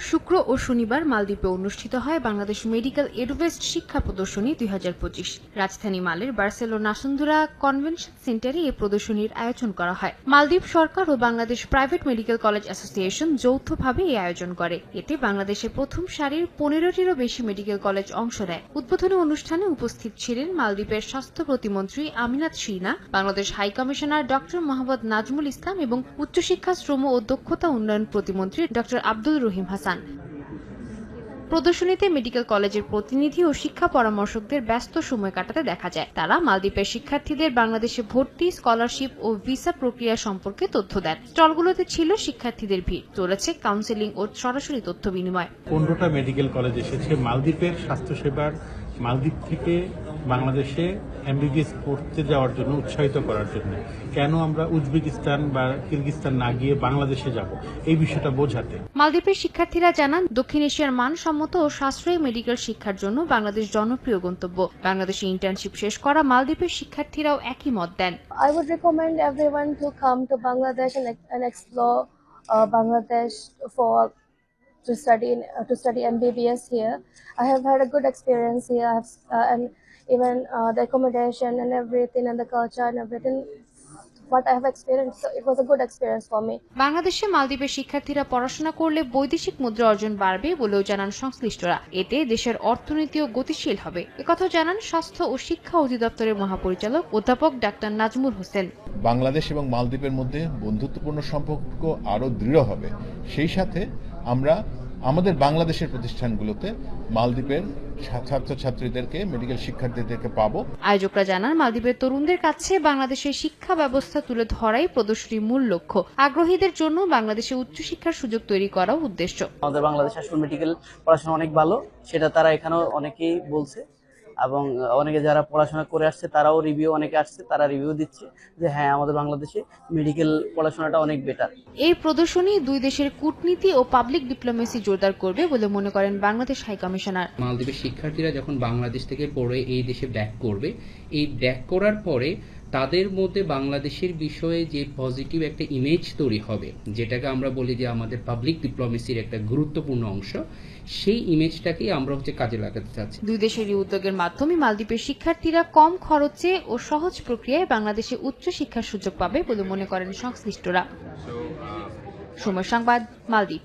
শুক্র ও শনিবার মালদ্বীপে অনুষ্ঠিত হয় বাংলাদেশ মেডিকেল এডভেস্ট শিক্ষা প্রদর্শনী 2025। রাজধানী মালের বার্সেলোনা নাসুন্দুরা কনভেনশন সেন্টারে এই প্রদর্শনীর আয়োজন করা হয়। মালদ্বীপ সরকার ও Bangladesh private medical college association যৌথভাবে এই আয়োজন করে। এতে বাংলাদেশের প্রথম সারির 15টিরও বেশি মেডিকেল কলেজ অংশ নেয়। উদ্বোধনী অনুষ্ঠানে উপস্থিত ছিলেন মালদ্বীপের স্বাস্থ্য প্রতিমন্ত্রী Aminath Shina, Bangladesh high commissioner doctor Mohammad Nazmul Islam এবং উচ্চশিক্ষা, শ্রম ও দক্ষতা উন্নয়ন প্রতিমন্ত্রী ডক্টর আব্দুল রহিম হাসান। প্রদর্শনীতে মেডিকেল কলেজের প্রতিনিধি ও শিক্ষা পরামর্শকদের ব্যস্ত সময় কাটাতে দেখা যায়। তারা মালদ্বীপের শিক্ষার্থীদের বাংলাদেশে ভর্তি, স্কলারশিপ ও ভিসা প্রক্রিয়া সম্পর্কে তথ্য দেন। স্টলগুলোতে ছিল শিক্ষার্থীদের ভিড়, চলেছে কাউন্সেলিং ও সরাসরি তথ্য বিনিময়। 15টা মেডিকেল কলেজ এসেছে মালদ্বীপের স্বাস্থ্যসেবার মালদ্বীপ থেকে বাংলাদেশে এমবিবিএস পড়তে যাওয়ার জন্য উৎসাহিত করার জন্য। কেন আমরা উজবেকিস্তান বা কিরগিজস্তান না গিয়ে বাংলাদেশে যাব, এই বিষয়টা বোঝাতে। মালদ্বীপের শিক্ষার্থীরা জানান, দক্ষিণ এশিয়ার মানসম্মত ও সাশ্রয়ী মেডিকেল শিক্ষার জন্য বাংলাদেশ জনপ্রিয় গন্তব্য। বাংলাদেশে ইন্টার্নশিপ শেষ করা মালদ্বীপের শিক্ষার্থীরাও একই মত দেন। I would recommend everyone to come to Bangladesh and explore Bangladesh to study MBBS here. I have had a good experience here. And even the accommodation and everything, and the culture and everything. What I have experienced, so it was a good experience for me. বাংলাদেশে মালদ্বীপের শিক্ষার্থীরা পড়াশোনা করলে বৈদেশিক মুদ্রা অর্জন বাড়বে বলেও জানান সংশ্লিষ্টরা। এতে দেশের অর্থনীতিও গতিশীল হবে, একথা জানান স্বাস্থ্য ও শিক্ষা অধিদপ্তরের মহাপরিচালক অধ্যাপক ডাক্তার নাজমুল হোসেন। বাংলাদেশ এবং মালদ্বীপের মধ্যে বন্ধুত্বপূর্ণ সম্পর্ক আরও দৃঢ় হবে। সেই সাথে আমরা আমাদের বাংলাদেশের প্রতিষ্ঠানগুলোতে মালদ্বীপের ছাত্রছাত্রীদেরকে, মেডিকেল শিক্ষার্থীদেরকে পাবো। আয়োজকরা জানান, মালদ্বীপের তরুণদের কাছে বাংলাদেশের শিক্ষা ব্যবস্থা তুলে ধরাই প্রদর্শনীর মূল লক্ষ্য। আগ্রহীদের জন্য বাংলাদেশে উচ্চশিক্ষার সুযোগ তৈরি করাও উদ্দেশ্য। আমাদের বাংলাদেশ আসলে মেডিকেল পড়াশোনা অনেক ভালো, সেটা তারা এখানেও অনেকেই বলছে, এবং অনেকে যারা পড়াশোনা করে আসছে তারাও অনেকে আসছে, তারা রিভিউ দিচ্ছে যে হ্যাঁ, আমাদের বাংলাদেশে মেডিকেল পড়াশোনাটা অনেক বেটার। এই প্রদর্শনী দুই দেশের কূটনীতি ও পাবলিক ডিপ্লোমেসি জোরদার করবে বলে মনে করেন বাংলাদেশ হাই কমিশনার। মালদ্বীপের শিক্ষার্থীরা যখন বাংলাদেশ থেকে পড়ে এই দেশে ব্যাক করবে, এই ব্যাক করার পরে তাদের মধ্যে বাংলাদেশের বিষয়ে যে পজিটিভ একটা ইমেজ তৈরি হবে, যেটাকে আমরা বলি যে আমাদের পাবলিক ডিপ্লোমেসির একটা গুরুত্বপূর্ণ অংশ, সেই ইমেজটাকেই আমরা কাজে লাগাতে চাচ্ছি। দুই দেশেরই উদ্যোগের মাধ্যমে মালদ্বীপের শিক্ষার্থীরা কম খরচে ও সহজ প্রক্রিয়ায় বাংলাদেশে উচ্চ শিক্ষার সুযোগ পাবে বলে মনে করেন সংশ্লিষ্টরা। সময় সংবাদ, মালদ্বীপ।